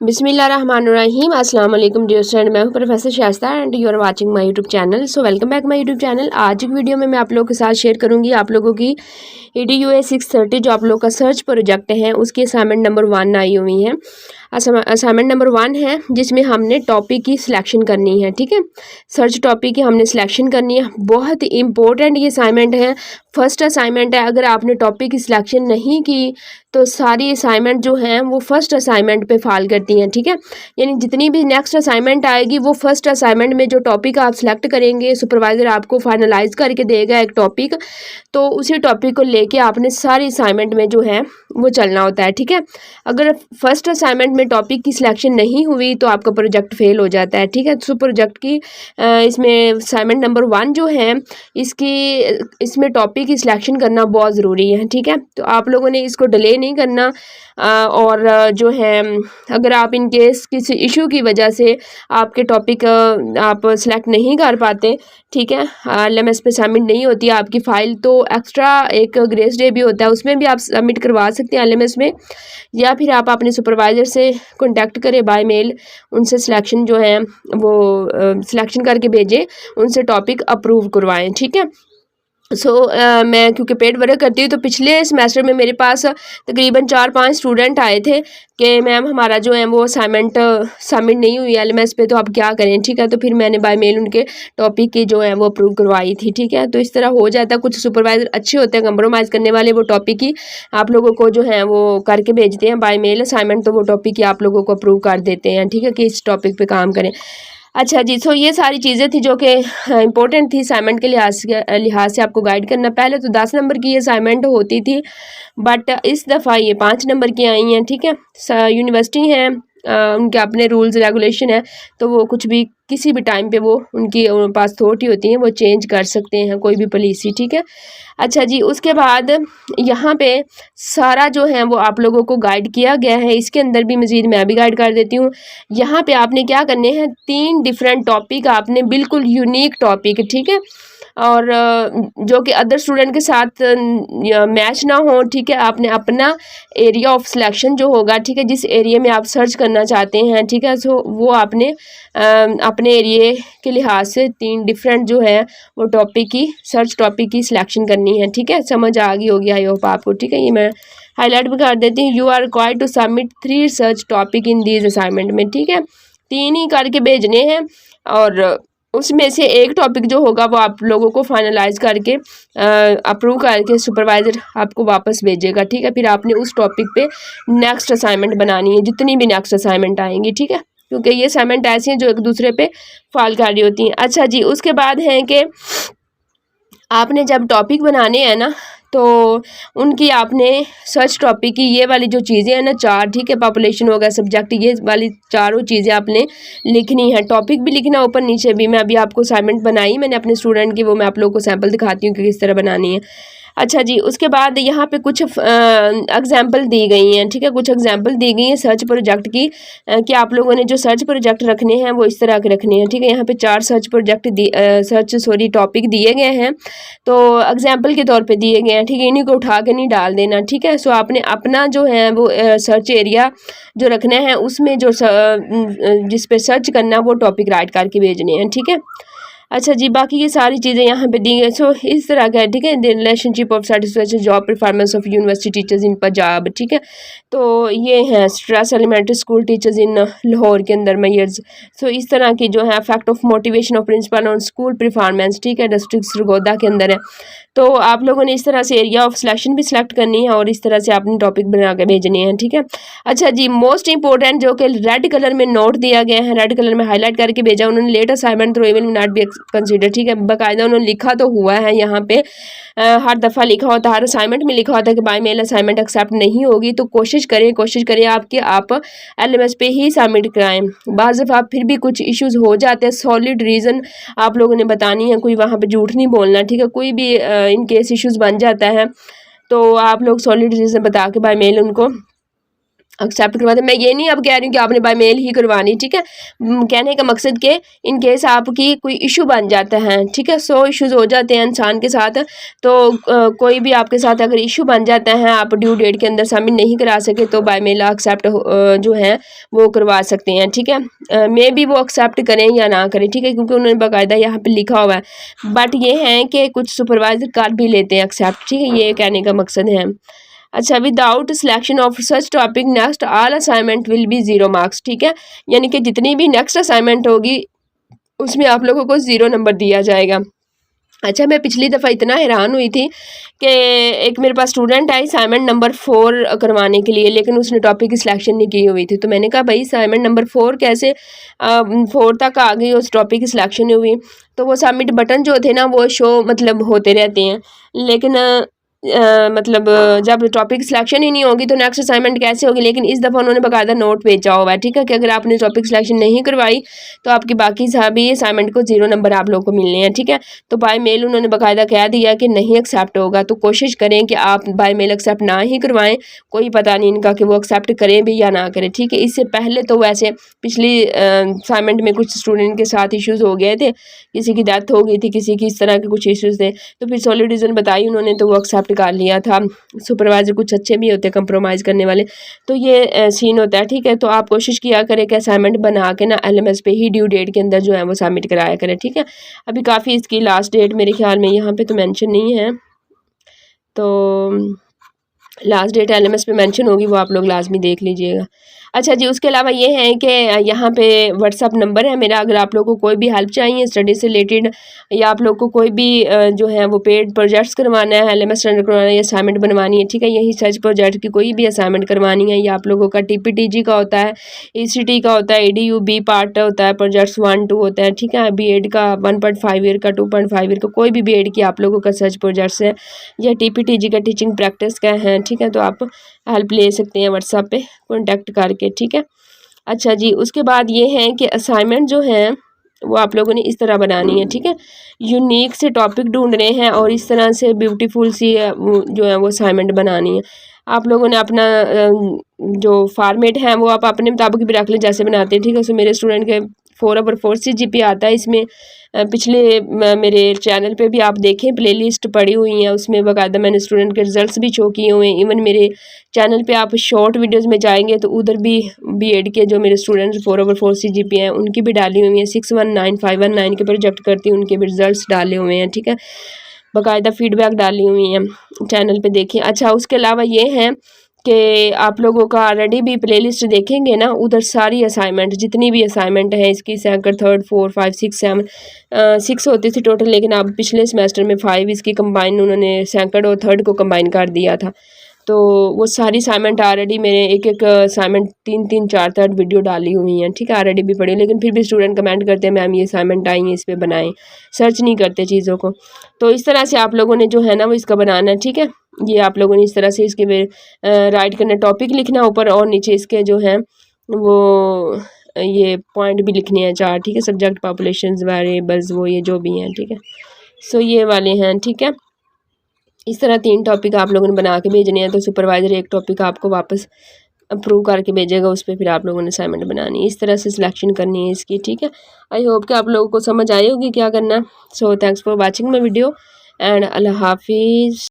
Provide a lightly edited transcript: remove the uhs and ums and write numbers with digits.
बिस्मिल्लाहिर्रहमानिर्रहीम अस्सलाम वालेकुम डियर स्टूडेंट, मैं हूं professor Shaista and you are watching my YouTube channel. So welcome back my YouTube channel. आज की वीडियो में मैं आप लोगों के साथ शेयर करूंगी आप लोगों की EDUA 630 जो आप लोगों का सर्च प्रोजेक्ट है उसकी असाइनमेंट नंबर 1 आई हुई है। असाइनमेंट नंबर 1 है जिसमें हमने टॉपिक की सिलेक्शन करनी है। ठीक है, सर्च टॉपिक की हमने सिलेक्शन करनी है। बहुत ही इंपॉर्टेंट ये असाइनमेंट है, फर्स्ट असाइनमेंट है। अगर आपने टॉपिक की सिलेक्शन नहीं की तो सारी असाइनमेंट जो हैं वो फर्स्ट असाइनमेंट पे फाल करती हैं। ठीक है, यानी जितनी भी नेक्स्ट असाइनमेंट आएगी वो फर्स्ट असाइनमेंट में जो टॉपिक आप सिलेक्ट करेंगे, सुपरवाइज़र आपको फाइनलाइज करके देगा एक टॉपिक, तो उसी टॉपिक को लेके आपने सारी असाइनमेंट में जो है वो चलना होता है। ठीक है, अगर फर्स्ट असाइनमेंट में टॉपिक की सिलेक्शन नहीं हुई तो आपका प्रोजेक्ट फेल हो जाता है। ठीक है, तो प्रोजेक्ट की इसमें असाइनमेंट नंबर 1 जो है इसमें टॉपिक की सिलेक्शन करना बहुत ज़रूरी है। ठीक है, तो आप लोगों ने इसको डिले नहीं करना। और जो है अगर आप इन केस किसी इशू की वजह से आपके टॉपिक आप सिलेक्ट नहीं कर पाते, ठीक है, LMS पे सबमिट नहीं होती आपकी फ़ाइल, तो एक्स्ट्रा एक ग्रेस डे भी होता है, उसमें भी आप सबमिट करवा सकते हैं LMS में, या फिर आप अपने सुपरवाइज़र से कांटेक्ट करें बाय मेल, उनसे सिलेक्शन जो है वो सिलेक्शन करके भेजें, उनसे टॉपिक अप्रूव करवाएं। ठीक है, मैं क्योंकि पेड वर्क करती हूँ तो पिछले सेमेस्टर में मेरे पास तकरीबन 4-5 स्टूडेंट आए थे कि मैम हमारा जो है वो असाइनमेंट सबमिट नहीं हुई LMS पे, तो आप क्या करें। ठीक है, तो फिर मैंने बाय मेल उनके टॉपिक की जो है वो अप्रूव करवाई थी। ठीक है, तो इस तरह हो जाता है। कुछ सुपरवाइज़र अच्छे होते हैं कंप्रोमाइज़ करने वाले, वो टॉपिक की आप लोगों को जो है वो करके भेजते हैं बाय मेल असाइनमेंट, तो वो टॉपिक की आप लोगों को अप्रूव कर देते हैं। ठीक है, कि इस टॉपिक पे काम करें। अच्छा जी, सो ये सारी चीज़ें थी जो कि इम्पोर्टेंट थी असाइनमेंट के लिहाज से आपको गाइड करना। पहले तो 10 नंबर की असाइनमेंट होती थी, बट इस दफ़ा ये 5 नंबर की आई हैं। ठीक है, यूनिवर्सिटी हैं, उनके अपने रूल्स रेगुलेशन है, तो वो कुछ भी किसी भी टाइम पे वो उनकी पास अथॉरिटी होती है, वो चेंज कर सकते हैं कोई भी पॉलिसी। ठीक है, अच्छा जी, उसके बाद यहाँ पे सारा जो है वो आप लोगों को गाइड किया गया है। इसके अंदर भी मज़ीद मैं भी गाइड कर देती हूँ। यहाँ पे आपने क्या करने हैं, 3 डिफरेंट टॉपिक आपने, बिल्कुल यूनिक टॉपिक, ठीक है, और जो कि अदर स्टूडेंट के साथ मैच ना हो। ठीक है, आपने अपना एरिया ऑफ सिलेक्शन जो होगा, ठीक है, जिस एरिया में आप सर्च करना चाहते हैं, ठीक है, सो वो आपने अपने एरिया के लिहाज से 3 डिफरेंट जो है वो टॉपिक की सर्च टॉपिक की सिलेक्शन करनी है। ठीक है, समझ आ गई होगी आई होप आपको। ठीक है, ये मैं हाईलाइट भी कर देती हूँ। You are required to submit 3 research topic in these assignment में। ठीक है, 3 ही करके भेजने हैं, और उसमें से एक टॉपिक जो होगा वो आप लोगों को फाइनलाइज करके अप्रूव करके सुपरवाइज़र आपको वापस भेजेगा। ठीक है, फिर आपने उस टॉपिक पे नेक्स्ट असाइनमेंट बनानी है, जितनी भी नेक्स्ट असाइनमेंट आएंगी। ठीक है, क्योंकि ये असाइनमेंट ऐसी हैं जो एक दूसरे पे फॉल कर रही होती हैं। अच्छा जी, उसके बाद है कि आपने जब टॉपिक बनाने हैं ना, तो उनकी आपने सर्च टॉपिक की ये वाली जो चीज़ें हैं ना 4, ठीक है, पॉपुलेशन हो गया, सब्जेक्ट, ये वाली चारों चीज़ें आपने लिखनी है। टॉपिक भी लिखना ऊपर नीचे भी। मैं अभी आपको असाइनमेंट बनाई मैंने अपने स्टूडेंट की, वो मैं आप लोगों को सैम्पल दिखाती हूँ कि किस तरह बनानी है। अच्छा जी, उसके बाद यहाँ पे कुछ एग्जाम्पल दी गई हैं। ठीक है, कुछ एग्जाम्पल दी गई हैं सर्च प्रोजेक्ट की, कि आप लोगों ने जो सर्च प्रोजेक्ट रखने हैं वो इस तरह के रखने हैं। ठीक है, यहाँ पे 4 टॉपिक दिए गए हैं, तो एग्जाम्पल के तौर पे दिए गए हैं। ठीक है, इन्हीं को उठा के नहीं डाल देना। ठीक है, सो आपने अपना जो है वो सर्च एरिया जो रखना है उसमें जो जिस पे सर्च करना वो टॉपिक राइट करके भेजने हैं। ठीक है, अच्छा जी, बाकी ये सारी चीज़ें यहाँ पे दी गई। सो इस तरह का है। ठीक है, the relationship of satisfaction job performance of university teachers in Punjab. ठीक है, तो ये हैं stress elementary school teachers in Lahore के अंदर मेयर्स। सो इस तरह की जो है effect of motivation of principal on school performance. ठीक है, डिस्ट्रिक्ट सरगोदा के अंदर है। तो आप लोगों ने इस तरह से एरिया ऑफ सिलेक्शन भी सिलेक्ट करनी है और इस तरह से आपने टॉपिक बना के भेजने हैं। ठीक है, अच्छा जी, मोस्ट इंपॉर्टेंट जो कि रेड कलर में नोट दिया गया है, रेड कलर में हाईलाइट करके भेजा उन्होंने, late assignment through will not be consider. ठीक है, बाकायदा उन्होंने लिखा तो हुआ है यहाँ पे, हर दफ़ा लिखा होता है, हर असाइनमेंट में लिखा होता है कि बाय मेल असाइनमेंट एक्सेप्ट नहीं होगी। तो कोशिश करें आप LMS पे ही सबमिट कराएं। बाज़ दफ़ा फिर भी कुछ इश्यूज हो जाते हैं, सॉलिड रीज़न आप लोगों ने बतानी है, कोई वहाँ पे झूठ नहीं बोलना। ठीक है, कोई भी इन केस इश्यूज बन जाता है तो आप लोग सॉलिड रीज़न बता के बाय मेल उनको एक्सेप्ट करवाते। मैं ये नहीं अब कह रही हूँ कि आपने बाय मेल ही करवानी, ठीक है। कहने का मकसद के इन केस आपकी कोई इशू बन जाता है, ठीक है, 100 इश्यूज हो जाते हैं इंसान के साथ, तो कोई भी आपके साथ अगर इशू बन जाता है, आप ड्यू डेट के अंदर सबमिट नहीं करा सके, तो बाय मेल एक्सेप्ट जो है वो करवा सकते हैं, ठीक है। मे भी वो एक्सेप्ट करें या ना करें, ठीक है, क्योंकि उन्होंने बाकायदा यहाँ पे लिखा हुआ है। बट ये है कि कुछ सुपरवाइजर कर भी लेते हैं एक्सेप्ट, ठीक है, ये कहने का मकसद है। अच्छा, without selection of such topic next all assignment will be 0 marks, ठीक है, यानी कि जितनी भी नेक्स्ट असाइनमेंट होगी उसमें आप लोगों को 0 नंबर दिया जाएगा। अच्छा, मैं पिछली दफ़ा इतना हैरान हुई थी कि एक मेरे पास स्टूडेंट आई असाइनमेंट नंबर 4 करवाने के लिए, लेकिन उसने टॉपिक की सिलेक्शन नहीं की हुई थी। तो मैंने कहा भाई असाइनमेंट नंबर 4 कैसे 4 तक आ गई, उस टॉपिक की सिलेक्शन नहीं हुई। तो वो सबमिट बटन जो थे ना वो शो मतलब होते रहते हैं, लेकिन मतलब जब टॉपिक सिलेक्शन ही नहीं होगी तो नेक्स्ट असाइनमेंट कैसे होगी। लेकिन इस दफ़ा उन्होंने बाकायदा नोट भेजा हुआ है, ठीक है, कि अगर आपने टॉपिक सिलेक्शन नहीं करवाई तो आपकी बाकी सभी असाइनमेंट को 0 नंबर आप लोगों को मिलने हैं, ठीक है। तो बाय मेल उन्होंने बाकायदा कह दिया कि नहीं एक्सेप्ट होगा, तो कोशिश करें कि आप बाय मेल एक्सेप्ट ना ही करवाएं। कोई पता नहीं इनका कि वो एक्सेप्ट करें भी या ना करें, ठीक है। इससे पहले तो वैसे पिछली असाइनमेंट में कुछ स्टूडेंट के साथ इश्यूज़ हो गए थे, किसी की डेथ हो गई थी, किसी की इस तरह के कुछ इश्यूज़ थे, तो फिर सॉलिड रीज़न बताई उन्होंने, तो वो एक्सेप्ट कर लिया था। सुपरवाइजर कुछ अच्छे भी होते हैं कंप्रोमाइज़ करने वाले, तो ये सीन होता है, ठीक है। तो आप कोशिश किया करें कि असाइनमेंट बना के ना LMS पे ही ड्यू डेट के अंदर जो है वो सबमिट कराया करें, ठीक है। अभी काफ़ी इसकी लास्ट डेट मेरे ख्याल में यहाँ पे तो मेंशन नहीं है, तो लास्ट डेट LMS पे मेंशन होगी, वो आप लोग लाजमी देख लीजिएगा। अच्छा जी, उसके अलावा ये है कि यहाँ पे व्हाट्सअप नंबर है मेरा, अगर आप लोगों को कोई भी हेल्प चाहिए स्टडी से रिलेटेड, या आप लोग को कोई भी जो है वो पेड प्रोजेक्ट्स करवाना है, LMS रन करवाना है या असाइनमेंट बनवानी है, ठीक है, यही सर्च प्रोजेक्ट की कोई भी असाइनमेंट करवानी है, या आप लोगों का TPTG का होता है, ECT का होता है, EDU B पार्ट होता है, प्रोजेक्ट्स 1-2 होता है, ठीक है, B.Ed का 1.5 ईयर का, 2.5 ईयर का, कोई भी B.Ed की आप लोगों का सर्च प्रोजेक्ट्स है, या TPTG का टीचिंग प्रैक्टिस का है, ठीक है, तो आप हेल्प ले सकते हैं व्हाट्सएप पे कॉन्टैक्ट करके, ठीक है। अच्छा जी, उसके बाद ये है कि असाइनमेंट जो है वो आप लोगों ने इस तरह बनानी है, ठीक है। यूनिक से टॉपिक ढूंढने हैं और इस तरह से ब्यूटीफुल सी जो है वो असाइनमेंट बनानी है। आप लोगों ने अपना जो फॉर्मेट है वो आप अपने मुताबिक भी रख लें जैसे बनाते हैं, ठीक है। सो मेरे स्टूडेंट के 4/4 CGP आता है इसमें। पिछले मेरे चैनल पे भी आप देखें, प्लेलिस्ट पड़ी हुई है, उसमें बाकायदा मैंने स्टूडेंट के रिजल्ट्स भी शो किए हुए हैं। इवन मेरे चैनल पे आप शॉर्ट वीडियोस में जाएंगे तो उधर भी B.Ed के जो मेरे स्टूडेंट्स 4/4 CGP हैं उनकी भी डाली हुई हैं, 619 519 के प्रोजेक्ट करती हूँ उनके भी रिजल्ट्स डाले हुए हैं, ठीक है, बाकायदा फीडबैक डाली हुई हैं, चैनल पे देखिए। अच्छा, उसके अलावा ये है कि आप लोगों का ऑलरेडी भी प्लेलिस्ट देखेंगे ना, उधर सारी असाइनमेंट जितनी भी असाइनमेंट है इसकी, सेकंड 3rd 4 5 6 7 6 होती थी टोटल, लेकिन अब पिछले सेमेस्टर में 5 इसकी कंबाइन उन्होंने सेकंड और थर्ड को कंबाइन कर दिया था। तो वो सारी असाइनमेंट ऑलरेडी मेरे एक असाइनमेंट 3 4 3 वीडियो डाली हुई हैं, ठीक है, ऑलरेडी भी पढ़ी, लेकिन फिर भी स्टूडेंट कमेंट करते हैं मैम ये असाइनमेंट आई है इस पर बनाएं, सर्च नहीं करते चीज़ों को। तो इस तरह से आप लोगों ने जो है ना वो इसका बनाना है, ठीक है। ये आप लोगों ने इस तरह से इसके राइट करना, टॉपिक लिखना ऊपर और नीचे इसके जो है वो ये पॉइंट भी लिखने हैं 4, ठीक है, सब्जेक्ट, पॉपुलेशंस, वेरिएबल्स, वो ये जो भी हैं, ठीक है। सो ये वाले हैं, ठीक है। इस तरह 3 टॉपिक आप लोगों ने बना के भेजने हैं, तो सुपरवाइज़र एक टॉपिक आपको वापस अप्रूव करके भेजेगा, उस पर फिर आप लोगों ने असाइनमेंट बनानी है, इस तरह से सिलेक्शन करनी है इसकी, ठीक है। आई होप कि आप लोगों को समझ आई होगी क्या करना। So thanks for watching my video and अल्लाह हाफिज़।